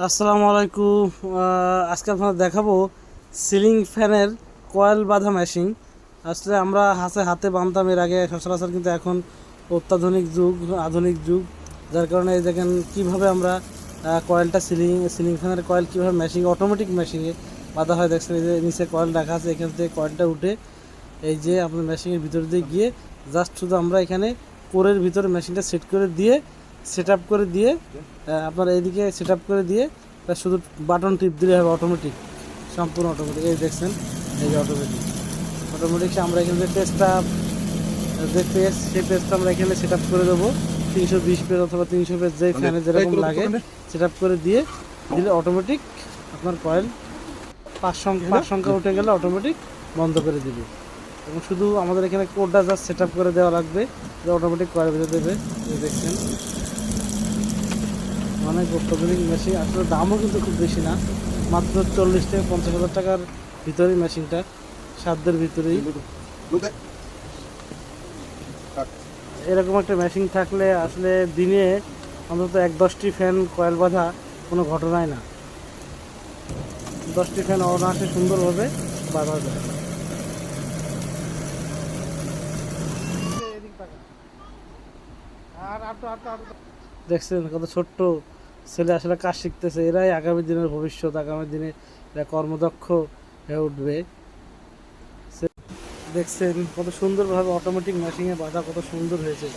আসসালামু আলাইকুম। আজকে আপনারা দেখাবো সিলিং ফ্যানের কয়েল বাঁধা মেশিন। আসলে আমরা হাতে বাঁধতাম এর আগে সচরাচর, কিন্তু এখন অত্যাধুনিক যুগ, আধুনিক যুগ, যার কারণে এই দেখেন কীভাবে আমরা কয়েলটা সিলিং ফ্যানের কয়েল কীভাবে মেশিন, অটোমেটিক মেশিনে বাঁধা হয়। দেখছেন এই যে নিচে কয়েল রাখা আছে, এখান থেকে কয়েলটা উঠে এই যে আপনার মেশিনের ভিতর দিয়ে গিয়ে জাস্ট শুধু আমরা এখানে কোরের ভিতরে মেশিনটা সেট আপ করে দিয়ে আপনার এইদিকে সেট আপ করে দিয়ে শুধু বাটন টিপ দিলে হবে, অটোমেটিক, সম্পূর্ণ অটোমেটিক। এই দেখছেন, এই যে অটোমেটিক আমরা এখানে যে পেজটা দেখতে সেই পেজটা আমরা এখানে সেট আপ করে দেবো 320 পেজ অথবা 300 পেজ, যেই ফ্যানে যেরকম লাগে সেট আপ করে দিলে অটোমেটিক আপনার কয়েল পাঁচ সংখ্যা উঠে গেলে অটোমেটিক বন্ধ করে দিবে। এবং শুধু আমাদের এখানে কোডটা জাস্ট সেট আপ করে দেওয়া লাগবে, যে অটোমেটিক কয়েল বেঁধে দেবে। দেখছেন অনেক অত্যাধুনিক মেশিন, আসলে দামও কিন্তু খুব বেশি না, মাত্র 40 থেকে 50 হাজার টাকার ভিতরেই মেশিনটা, সাধ্যের ভিতরেই। এরকম একটা মেশিন থাকলে আসলে দিনে অন্তত 10-10টি ফ্যান কয়েল বাঁধা কোনো ঘটনাই না। 10টি ফ্যান অনায়াসে সুন্দরভাবে বাঁধা যায়। দেখছেন কত ছোট্ট ছেলে আসলে কাজ শিখতেছে, এরাই আগামী দিনের ভবিষ্যৎ, আগামী দিনে এরা কর্মদক্ষ হয়ে উঠবে। দেখছেন কত সুন্দরভাবে অটোমেটিক মেশিনে বাঁধা, কত সুন্দর হয়েছে।